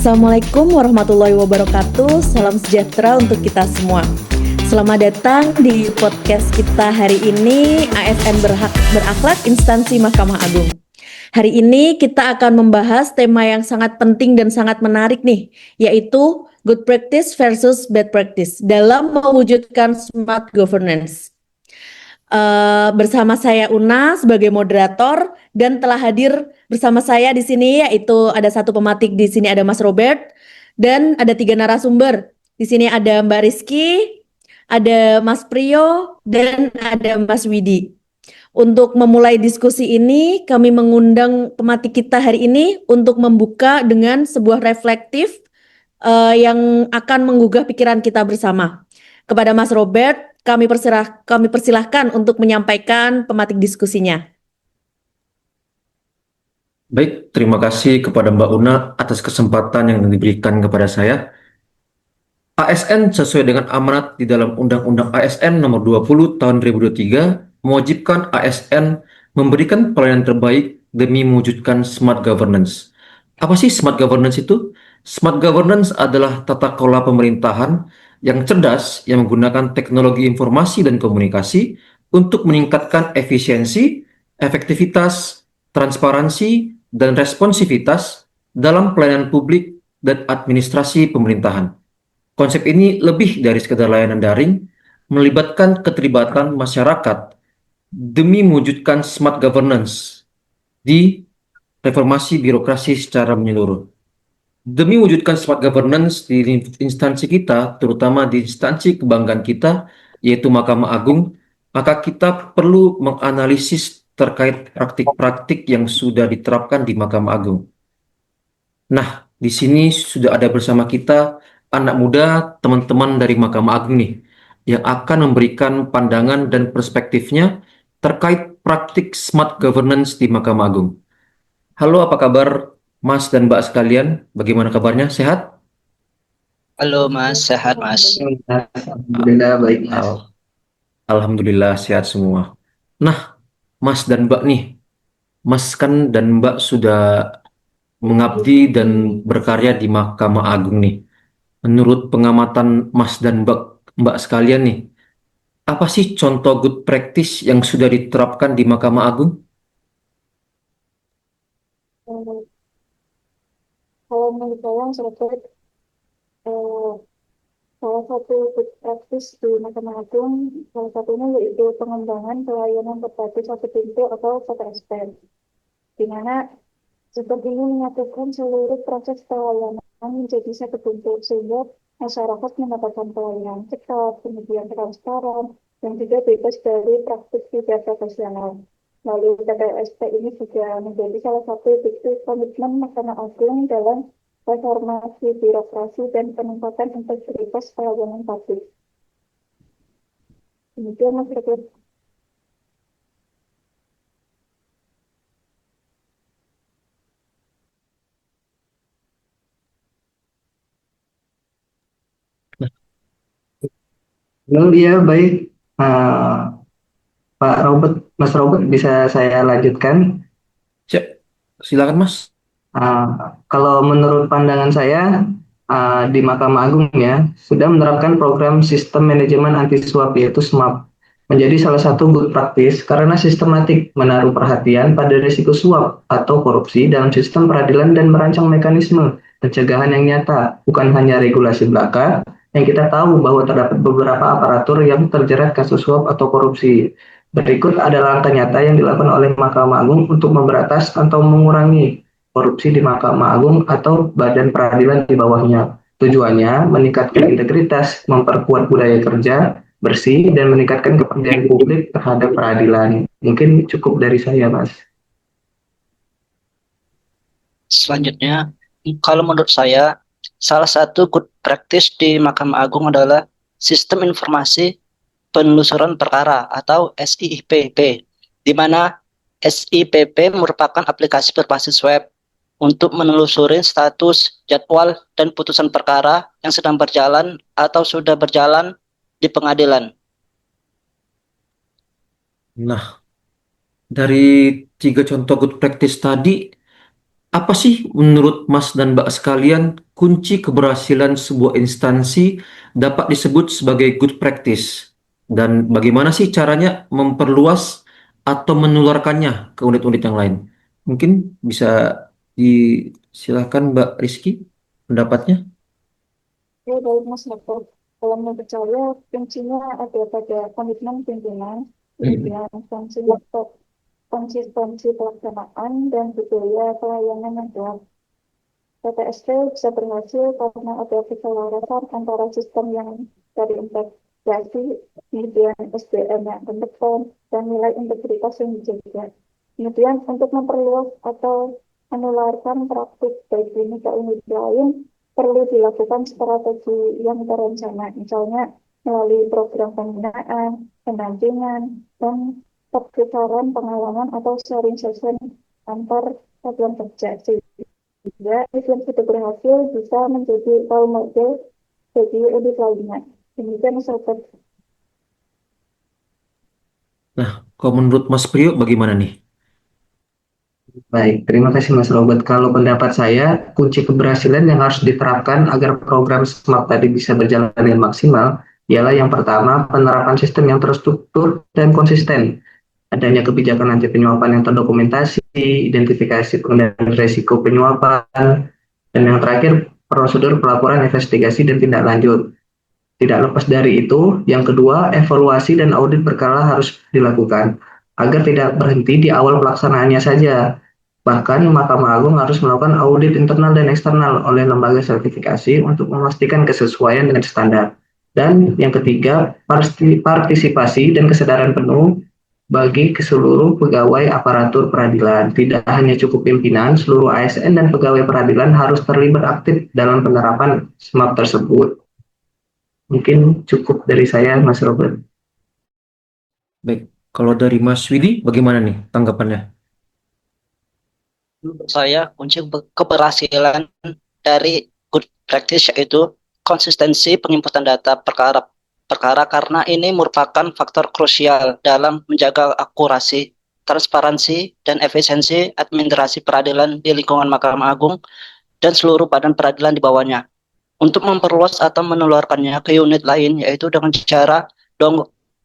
Assalamualaikum warahmatullahi wabarakatuh. Salam sejahtera untuk kita semua. Selamat datang di podcast kita hari ini, ASN Berakhlak Instansi Mahkamah Agung. Hari ini kita akan membahas tema yang sangat penting dan sangat menarik nih, yaitu good practice versus bad practice dalam mewujudkan smart governance. Bersama saya Una sebagai moderator dan telah hadir bersama saya di sini yaitu ada satu pematik, di sini ada Mas Robert dan ada 3 narasumber. Di sini ada Mbak Rizky, ada Mas Priyo dan ada Mas Widi. Untuk memulai diskusi ini, kami mengundang pematik kita hari ini untuk membuka dengan sebuah reflektif yang akan menggugah pikiran kita bersama. Kepada Mas Robert, kami persilahkan untuk menyampaikan pematik diskusinya. Baik, terima kasih kepada Mbak Una atas kesempatan yang diberikan kepada saya. ASN sesuai dengan amanat di dalam Undang-Undang ASN Nomor 20 Tahun 2023 mewajibkan ASN memberikan pelayanan terbaik demi mewujudkan smart governance. Apa sih smart governance itu? Smart governance adalah tata kelola pemerintahan yang cerdas yang menggunakan teknologi informasi dan komunikasi untuk meningkatkan efisiensi, efektivitas, transparansi, dan responsivitas dalam pelayanan publik dan administrasi pemerintahan. Konsep ini lebih dari sekedar layanan daring, melibatkan keterlibatan masyarakat demi mewujudkan smart governance di reformasi birokrasi secara menyeluruh. Demi mewujudkan smart governance di instansi kita, terutama di instansi kebanggaan kita, yaitu Mahkamah Agung, maka kita perlu menganalisis terkait praktik-praktik yang sudah diterapkan di Mahkamah Agung. Nah, di sini sudah ada bersama kita anak muda, teman-teman dari Mahkamah Agung nih, yang akan memberikan pandangan dan perspektifnya terkait praktik smart governance di Mahkamah Agung. Halo, apa kabar Mas dan Mbak sekalian? Bagaimana kabarnya? Sehat? Halo Mas, sehat Mas. Alhamdulillah baik Mas. Alhamdulillah sehat semua. Nah, Mas dan Mbak nih, Mas kan dan Mbak sudah mengabdi dan berkarya di Mahkamah Agung nih. Menurut pengamatan Mas dan Mbak sekalian nih, apa sih contoh good practice yang sudah diterapkan di Mahkamah Agung? Kalau menurut saya terkait salah satu good practice di Mahkamah Agung, salah satunya yaitu pengembangan pelayanan berbasis satu pintu atau PSP, di mana sistem ini menyatukan seluruh proses pelayanan menjadi satu pintu sehingga masyarakat mendapatkan pelayanan cepat, kemudian transparan, dan juga bebas dari praktik tidak profesional. Lalu PPSP ini juga menjadi salah satu bukti komitmen Mahkamah Agung dalam reformasi birokrasi dan peningkatan integritas pelayanan publik. Kemudian Mas Rekor. Halo dia baik. Pak Robert, Mas Robert bisa saya lanjutkan? Siap, silakan Mas. Kalau menurut pandangan saya di Mahkamah Agung ya sudah menerapkan program sistem manajemen anti suap yaitu SMAP menjadi salah satu good practice karena sistematik menaruh perhatian pada risiko suap atau korupsi dalam sistem peradilan dan merancang mekanisme pencegahan yang nyata, bukan hanya regulasi belaka yang kita tahu bahwa terdapat beberapa aparatur yang terjerat kasus suap atau korupsi. Berikut adalah langkah nyata yang dilakukan oleh Mahkamah Agung untuk memberantas atau mengurangi korupsi di Mahkamah Agung atau badan peradilan di bawahnya. Tujuannya meningkatkan integritas, memperkuat budaya kerja bersih, dan meningkatkan kepercayaan publik terhadap peradilan. Mungkin cukup dari saya, Mas. Selanjutnya, kalau menurut saya, salah satu good practice di Mahkamah Agung adalah Sistem Informasi Penelusuran Perkara atau SIPP, di mana SIPP merupakan aplikasi berbasis web untuk menelusuri status, jadwal, dan putusan perkara yang sedang berjalan atau sudah berjalan di pengadilan. Nah, dari 3 contoh good practice tadi, apa sih menurut Mas dan Mbak sekalian kunci keberhasilan sebuah instansi dapat disebut sebagai good practice? Dan bagaimana sih caranya memperluas atau menularkannya ke unit-unit yang lain? Mungkin bisa disilakan Mbak Rizky pendapatnya. Ya, baik Mas Noko. Kalau menurut saya, kuncinya ada pada komitmen pimpinan, kemudian konsistensi pelaksanaan, dan budaya pelayanan yang kuat. PTSD bisa berhasil karena ada keselarasan antara sistem yang terintegrasi, kemudian SDM yang kompeten, dan nilai integritas yang dijaga. Kemudian untuk memperluas atau menularkan praktik baik ini ke unit lain, perlu dilakukan strategi yang terencana, misalnya melalui program pembinaan, pendampingan, dan pertukaran pengalaman atau sharing session antar satuan kerja. Sehingga yang sudah berhasil bisa menjadi role model bagi unit lainnya. Demikian Mas Robert. Nah, kalau menurut Mas Priyo bagaimana nih? Baik, terima kasih Mas Robert. Kalau pendapat saya, kunci keberhasilan yang harus diterapkan agar program SMAP tadi bisa berjalan dengan maksimal ialah yang pertama, penerapan sistem yang terstruktur dan konsisten. Adanya kebijakan anti penyuapan yang terdokumentasi, identifikasi pengendalian risiko penyuapan, dan yang terakhir, prosedur pelaporan investigasi dan tindak lanjut. Tidak lepas dari itu, yang kedua, evaluasi dan audit berkala harus dilakukan agar tidak berhenti di awal pelaksanaannya saja. Bahkan Mahkamah Agung harus melakukan audit internal dan eksternal oleh lembaga sertifikasi untuk memastikan kesesuaian dengan standar. Dan yang ketiga, partisipasi dan kesadaran penuh bagi seluruh pegawai aparatur peradilan. Tidak hanya cukup pimpinan, seluruh ASN dan pegawai peradilan harus terlibat aktif dalam penerapan SMAP tersebut. Mungkin cukup dari saya, Mas Robert. Baik, kalau dari Mas Widi bagaimana nih tanggapannya? Menurut saya, kunci keberhasilan dari good practice yaitu konsistensi penginputan data perkara karena ini merupakan faktor krusial dalam menjaga akurasi, transparansi, dan efisiensi administrasi peradilan di lingkungan Mahkamah Agung dan seluruh badan peradilan di bawahnya. Untuk memperluas atau menularkannya ke unit lain, yaitu dengan cara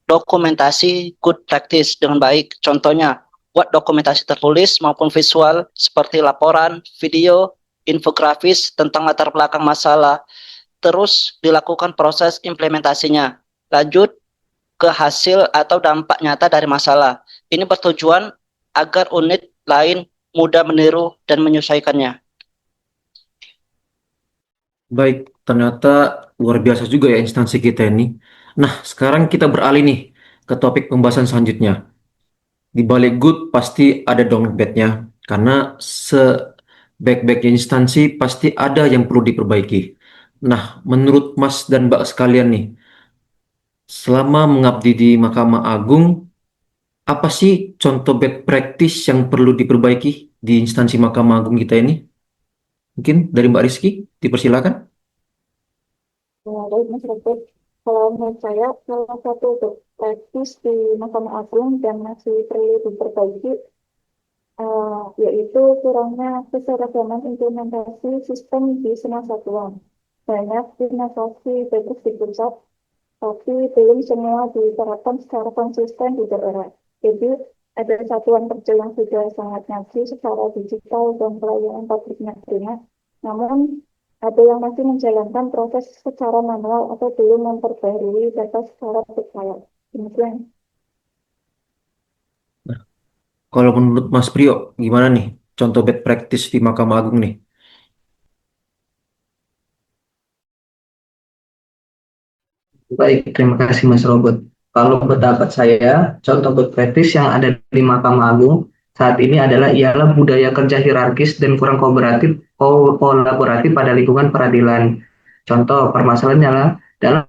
dokumentasi good practice dengan baik. Contohnya, buat dokumentasi tertulis maupun visual seperti laporan, video, infografis tentang latar belakang masalah. Terus dilakukan proses implementasinya. Lanjut ke hasil atau dampak nyata dari masalah. Ini bertujuan agar unit lain mudah meniru dan menyesuaikannya. Baik, ternyata luar biasa juga ya instansi kita ini. Nah, sekarang kita beralih nih ke topik pembahasan selanjutnya. Di balik good pasti ada dong bad-nya, karena sebaik-baiknya instansi pasti ada yang perlu diperbaiki. Nah, menurut Mas dan Mbak sekalian nih, selama mengabdi di Mahkamah Agung, apa sih contoh bad practice yang perlu diperbaiki di instansi Mahkamah Agung kita ini? Mungkin dari Mbak Rizky, dipersilakan. Ya, baik Mas Robert. Kalau menurut saya, salah satu praktis di Mahkamah Agung dan masih perlu diperbaiki, yaitu kurangnya keseragaman implementasi sistem di semua satuan. Banyak inovasi bagus di pusat, tapi belum semua diterapkan secara konsisten di daerah. Jadi, ada satuan kerja yang sudah sangat ngaji secara digital dan pelayanan publiknya banyak, namun ada yang masih menjalankan proses secara manual atau belum memperbarui data secara berkala. Demikian. Kalau menurut Mas Priyo, gimana nih contoh bad practice di Mahkamah Agung nih? Baik, terima kasih Mas Robert. Kalau pendapat saya, contoh good practice yang ada di Mahkamah Agung saat ini ialah budaya kerja hierarkis dan kurang kolaboratif pada lingkungan peradilan. Contoh permasalahannya adalah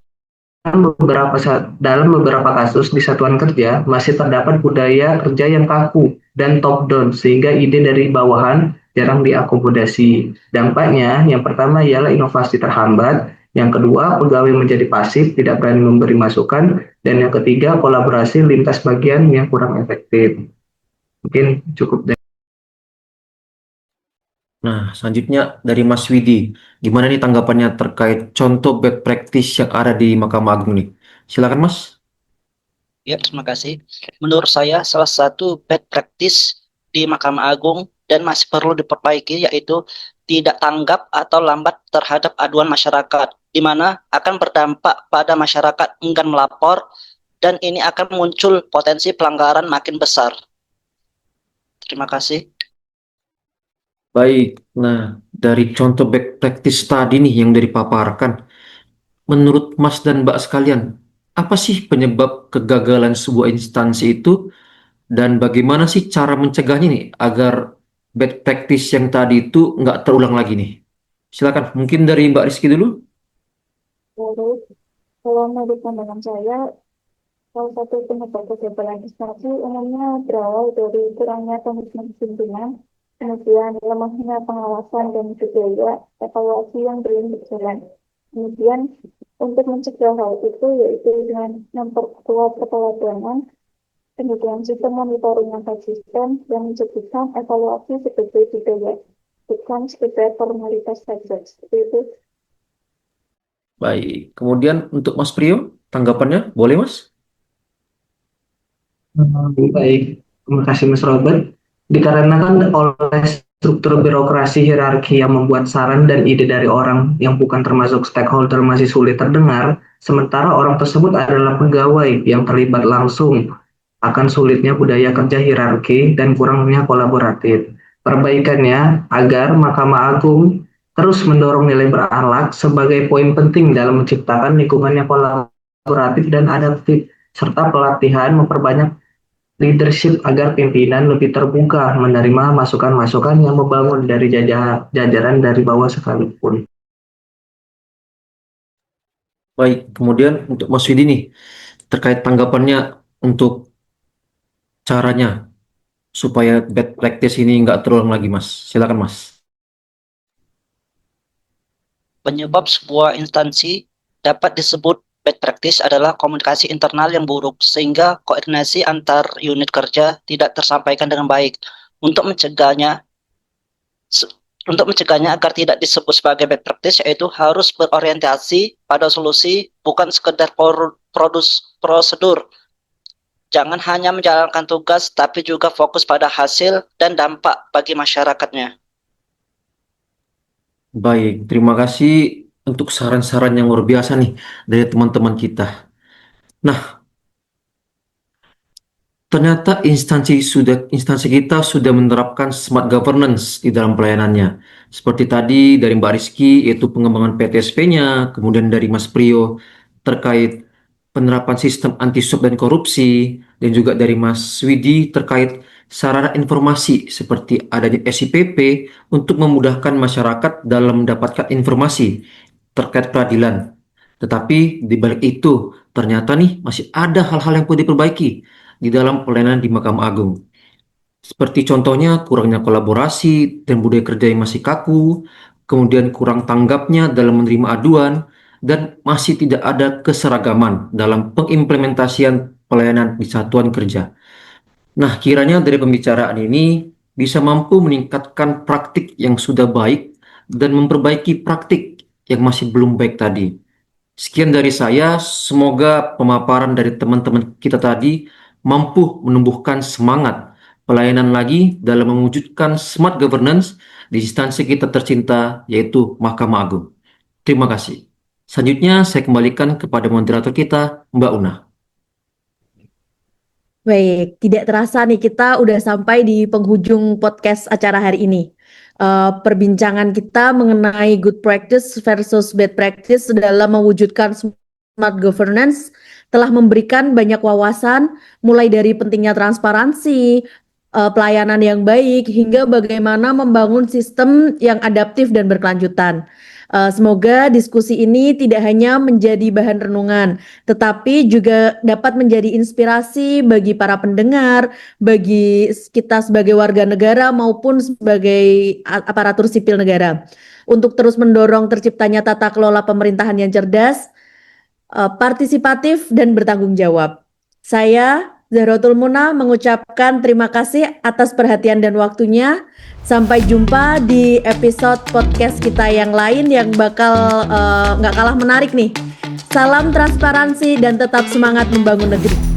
dalam beberapa kasus di satuan kerja masih terdapat budaya kerja yang kaku dan top down sehingga ide dari bawahan jarang diakomodasi. Dampaknya yang pertama ialah inovasi terhambat, yang kedua pegawai menjadi pasif, tidak berani memberi masukan, dan yang ketiga kolaborasi lintas bagian yang kurang efektif. Mungkin cukup dari Nah, selanjutnya dari Mas Widi, gimana nih tanggapannya terkait contoh bad practice yang ada di Mahkamah Agung nih? Silakan Mas. Ya, terima kasih. Menurut saya, salah satu bad practice di Mahkamah Agung dan masih perlu diperbaiki yaitu tidak tanggap atau lambat terhadap aduan masyarakat, di mana akan berdampak pada masyarakat enggan melapor dan ini akan muncul potensi pelanggaran makin besar. Terima kasih. Baik, nah dari contoh bad practice tadi nih yang dari paparkan, menurut Mas dan Mbak sekalian, apa sih penyebab kegagalan sebuah instansi itu dan bagaimana sih cara mencegahnya nih agar bad practice yang tadi itu nggak terulang lagi nih? Silakan, mungkin dari Mbak Rizky dulu. Lalu, kalau menurut pandangan saya, salah satu penyebab kegagalan instansi umumnya berawal dari kurangnya komitmen pimpinan, kemudian lemahnya pengawasan dan budaya evaluasi yang belum berjalan. Kemudian, untuk mencegah hal itu yaitu dengan memperkuat keteladanan, kemudian sistem monitoring yang konsisten dan menjadikan evaluasi sebagai budaya, bukan sekedar formalitas saja. Seperti itu. Baik, kemudian untuk Mas Priyo, tanggapannya boleh Mas? Baik, terima kasih Mas Robert. Dikarenakan oleh struktur birokrasi hierarki yang membuat saran dan ide dari orang yang bukan termasuk stakeholder masih sulit terdengar, sementara orang tersebut adalah pegawai yang terlibat langsung akan sulitnya budaya kerja hierarki dan kurangnya kolaboratif. Perbaikannya agar Mahkamah Agung terus mendorong nilai berakhlak sebagai poin penting dalam menciptakan lingkungan yang kolaboratif dan adaptif, serta pelatihan memperbanyak leadership agar pimpinan lebih terbuka menerima masukan-masukan yang membangun dari jajaran dari bawah sekalipun. Baik, kemudian untuk Mas Widi nih, terkait tanggapannya untuk caranya supaya bad practice ini nggak terulang lagi Mas. Silakan Mas. Penyebab sebuah instansi dapat disebut bad practice adalah komunikasi internal yang buruk, sehingga koordinasi antar unit kerja tidak tersampaikan dengan baik. Untuk mencegahnya, untuk mencegahnya agar tidak disebut sebagai bad practice, yaitu harus berorientasi pada solusi, bukan sekedar prosedur. Jangan hanya menjalankan tugas, tapi juga fokus pada hasil dan dampak bagi masyarakatnya. Baik, terima kasih untuk saran-saran yang luar biasa nih dari teman-teman kita. Nah, ternyata instansi kita sudah menerapkan smart governance di dalam pelayanannya. Seperti tadi dari Mbak Rizky, yaitu pengembangan PTSP-nya, kemudian dari Mas Priyo terkait penerapan sistem anti-suap dan korupsi, dan juga dari Mas Widi terkait sarana informasi seperti adanya SIPP untuk memudahkan masyarakat dalam mendapatkan informasi terkait peradilan. Tetapi di balik itu, ternyata nih masih ada hal-hal yang perlu diperbaiki di dalam pelayanan di Mahkamah Agung. Seperti contohnya kurangnya kolaborasi dan budaya kerja yang masih kaku, kemudian kurang tanggapnya dalam menerima aduan, dan masih tidak ada keseragaman dalam pengimplementasian pelayanan di satuan kerja. Nah, kiranya dari pembicaraan ini bisa mampu meningkatkan praktik yang sudah baik dan memperbaiki praktik yang masih belum baik tadi. Sekian dari saya, semoga pemaparan dari teman-teman kita tadi mampu menumbuhkan semangat pelayanan lagi dalam mewujudkan smart governance di instansi kita tercinta, yaitu Mahkamah Agung. Terima kasih. Selanjutnya, saya kembalikan kepada moderator kita, Mbak Una. Baik, tidak terasa nih kita udah sampai di penghujung podcast acara hari ini. Perbincangan kita mengenai good practice versus bad practice dalam mewujudkan smart governance telah memberikan banyak wawasan, mulai dari pentingnya transparansi, pelayanan yang baik, hingga bagaimana membangun sistem yang adaptif dan berkelanjutan. Semoga diskusi ini tidak hanya menjadi bahan renungan, tetapi juga dapat menjadi inspirasi bagi para pendengar, bagi kita sebagai warga negara maupun sebagai aparatur sipil negara, untuk terus mendorong terciptanya tata kelola pemerintahan yang cerdas, partisipatif, dan bertanggung jawab. Saya, Zahratul Munah mengucapkan terima kasih atas perhatian dan waktunya. Sampai jumpa di episode podcast kita yang lain yang bakal nggak kalah menarik nih. Salam transparansi dan tetap semangat membangun negeri.